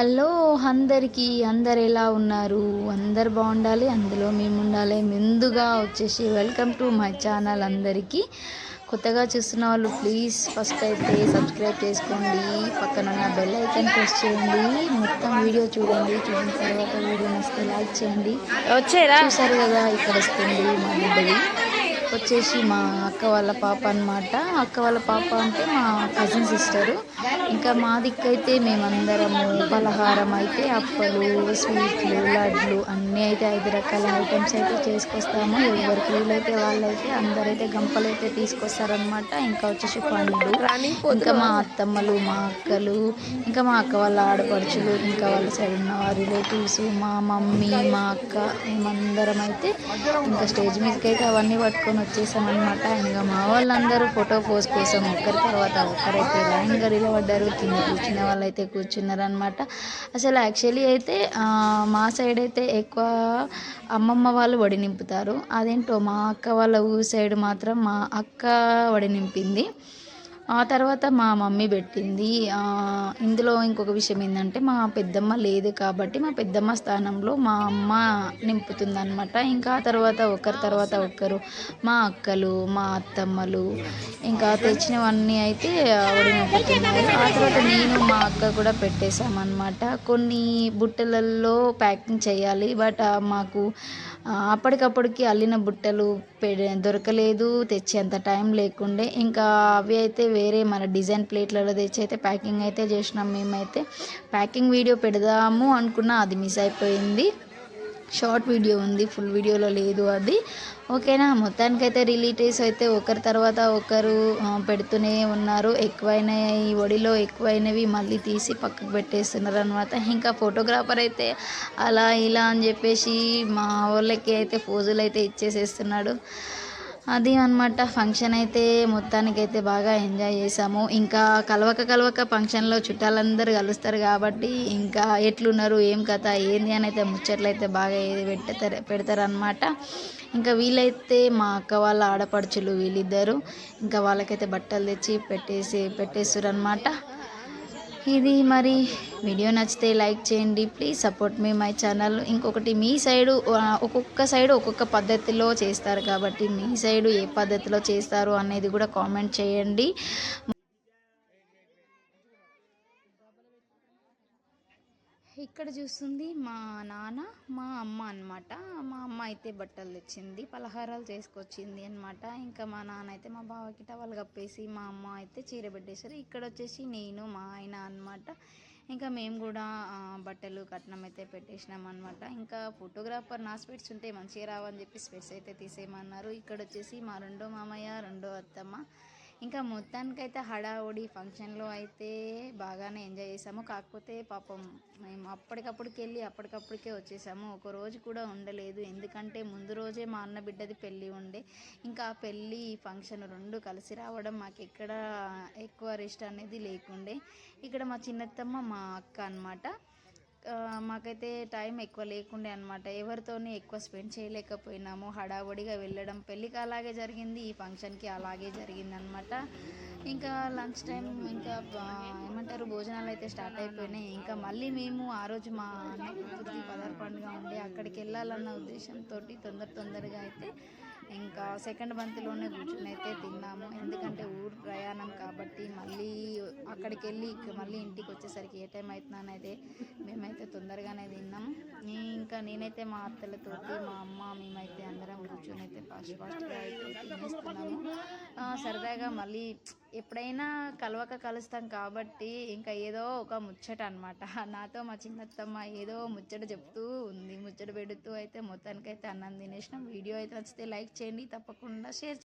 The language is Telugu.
హలో అందరికీ అందరు ఎలా ఉన్నారు? అందరు బాగుండాలి, అందులో మేము ఉండాలి. ముందుగా వచ్చేసి వెల్కమ్ టు మై ఛానల్. అందరికీ కొత్తగా చూస్తున్న వాళ్ళు ప్లీజ్ ఫస్ట్ అయితే సబ్స్క్రైబ్ చేసుకోండి, పక్కనున్న బెల్ ఐకాన్ ప్రెస్ చేయండి, మొత్తం వీడియో చూడండి. చూసిన తర్వాత వీడియో నచ్చితే లైక్ చేయండి. చూసారు కదా, ఇక్కడ వస్తుంది మా బిడ్డది వచ్చేసి మా అక్క వాళ్ళ పాప అనమాట. అక్క వాళ్ళ పాప అంటే మా కజిన్ సిస్టరు. ఇంకా మా దిక్కైతే మేమందరము పలహారం అయితే అప్పలు, స్వీట్లు, లడ్లు అన్నీ అయితే 5 రకాల ఐటమ్స్ అయితే చేసుకొస్తాము. ఎవరికి వీలైతే వాళ్ళైతే అందరైతే గంపలైతే తీసుకొస్తారనమాట. ఇంకా వచ్చేసి పండ్లు, ఇంకా మా అత్తమ్మలు, మా అక్కలు, ఇంకా మా అక్క వాళ్ళ ఆడపడుచులు, ఇంకా వాళ్ళ సైడ్ ఉన్న రిలేటివ్స్, మా మమ్మీ, మా అక్క, మేమందరం అయితే ఇంకా స్టేజ్ మీదకి అయితే అవన్నీ పట్టుకొని వచ్చేసామన్నమాట. ఇంకా మా వాళ్ళందరూ ఫోటో పోజ్ కోసం ఒకరి తర్వాత ఒకరైతే లైన్గా నిలబడ్డారు. కింద కూర్చునే వాళ్ళు అయితే కూర్చున్నారనమాట. అసలు యాక్చువల్లీ అయితే మా సైడ్ అయితే ఎక్కువ అమ్మమ్మ వాళ్ళు వడి నింపుతారు. అదేంటో మా అక్క వాళ్ళ ఊరు సైడ్ మాత్రం మా అక్క వడి నింపింది. ఆ తర్వాత మా మమ్మీ పెట్టింది. ఇందులో ఇంకొక విషయం ఏంటంటే మా పెద్దమ్మ లేదు కాబట్టి మా పెద్దమ్మ స్థానంలో మా అమ్మ నింపుతుందన్నమాట. ఇంకా ఆ తర్వాత ఒకరు మా అక్కలు, మా అత్తమ్మలు ఇంకా తెచ్చినవన్నీ అయితే వడి నింపుతున్నారు. ఆ తర్వాత నేను మా అక్క కూడా పెట్టేశామన్నమాట. కొన్ని బుట్టలలో ప్యాకింగ్ చేయాలి, బట్ మాకు అప్పటికప్పటికి అల్లిన బుట్టలు దొరకలేదు, తెచ్చేంత టైం లేకుండే. ఇంకా అవి అయితే వేరే మన డిజైన్ ప్లేట్లలో తెచ్చి అయితే ప్యాకింగ్ అయితే చేసినాం. మేమైతే ప్యాకింగ్ వీడియో పెడదాము అనుకున్నా, అది మిస్ అయిపోయింది. షార్ట్ వీడియో ఉంది, ఫుల్ వీడియోలో లేదు అది. ఓకేనా, మొత్తానికైతే రిలేటివ్స్ అయితే ఒకరి తర్వాత ఒకరు పెడుతూనే ఉన్నారు. ఎక్కువైన ఈ ఒడిలో ఎక్కువైనవి మళ్ళీ తీసి పక్కకు పెట్టేస్తున్నారు అనమాట. ఇంకా ఫోటోగ్రాఫర్ అయితే అలా ఇలా అని చెప్పేసి మా వాళ్ళకి అయితే పోజులు అయితే ఇచ్చేసేస్తున్నాడు. అది అనమాట ఫంక్షన్ అయితే. మొత్తానికైతే బాగా ఎంజాయ్ చేసాము. ఇంకా కలవక ఫంక్షన్లో చుట్టాలందరూ కలుస్తారు కాబట్టి ఇంకా ఎట్లున్నారు, ఏం కథ, ఏంది అని అయితే ముచ్చట్లయితే బాగా పెడతారనమాట. ఇంకా వీళ్ళైతే మా అక్క వాళ్ళ ఆడపడుచులు వీళ్ళిద్దరు, ఇంకా వాళ్ళకైతే బట్టలు తెచ్చి పెట్టేస్తారు అనమాట. ఇది మరి వీడియో నచ్చితే లైక్ చేయండి, please support me my channel. ఇంకొకటి, మీ సైడు ఒక్కొక్క సైడు ఒక్కొక్క పద్ధతిలో చేస్తారు కాబట్టి మీ సైడు ఏ పద్ధతిలో చేస్తారు అనేది కూడా కామెంట్ చేయండి. ఇక్కడ చూస్తుంది మా నాన్న, మా అమ్మ అనమాట. మా అమ్మ అయితే బట్టలు తెచ్చింది, పలహారాలు చేసుకొచ్చింది అనమాట. ఇంకా మా నాన్న అయితే మా బావకి టవల్ కప్పేసి, మా అమ్మ అయితే చీర పెట్టేశారు. ఇక్కడ వచ్చేసి నేను, మా ఆయన అనమాట. ఇంకా మేము కూడా బట్టలు కట్నం అయితే పెట్టేసినాం అనమాట. ఇంకా ఫోటోగ్రాఫర్ నా స్పెట్స్ ఉంటే మంచిగా రావని చెప్పి స్పెట్స్ అయితే తీసేయమన్నారు. ఇక్కడ వచ్చేసి మా రెండో మామయ్య, రెండో అత్తమ్మ. ఇంకా మొత్తానికైతే హడావుడి ఫంక్షన్లో అయితే బాగానే ఎంజాయ్ చేసాము. కాకపోతే పాపం మేము అప్పటికప్పటికే వచ్చేసాము. ఒక రోజు కూడా ఉండలేదు, ఎందుకంటే ముందు రోజే మా అన్న బిడ్డది పెళ్ళి ఉండే. ఇంకా ఆ పెళ్ళి ఫంక్షన్ రెండు కలిసి రావడం మాకు ఎక్కడ ఎక్కువ రెస్ట్ అనేది లేకుండే. ఇక్కడ మా చిన్నత్తమ్మ, మా అక్క అనమాట. మాకైతే టైం ఎక్కువ లేకుండే అనమాట. ఎవరితోని ఎక్కువ స్పెండ్ చేయలేకపోయినాము. హడావుడిగా వెళ్ళడం, పెళ్ళికి అలాగే జరిగింది, ఈ ఫంక్షన్కి అలాగే జరిగింది అనమాట. ఇంకా లంచ్ టైం, ఇంకా ఏమంటారు, భోజనాలు అయితే స్టార్ట్ అయిపోయినాయి. ఇంకా మళ్ళీ మేము ఆ రోజు మా అన్న కూతురిది పదహారు పండుగ ఉండి అక్కడికి వెళ్ళాలన్న ఉద్దేశంతో తొందరగా అయితే ఇంకా సెకండ్ బంతిలోనే కూర్చొని అయితే తిన్నాము. ఎందుకంటే ఊరు ప్రయాణం కాబట్టి మళ్ళీ అక్కడికి వెళ్ళి మళ్ళీ ఇంటికి వచ్చేసరికి ఏ టైం అవుతుందని అయితే మేమైతే తొందరగానే తిన్నాము. ఇంకా నేనైతే మా అత్తలతోటి, మా అమ్మ, మేమైతే అందరం కూర్చొని అయితే ఫాస్ట్గా అయితే తినేస్తున్నాము. సరదాగా మళ్ళీ ఎప్పుడైనా కలుస్తాం కాబట్టి ఇంకా ఏదో ఒక ముచ్చట అనమాట. నాతో మా చిన్నత్తమ్మ ఏదో ముచ్చట చెప్తూ ఉంది, ముచ్చట పెడుతూ అయితే మొత్తానికైతే అన్నం తినేసినాం. వీడియో అయితే నచ్చితే లైక్ చేయండి, తప్పకుండా షేర్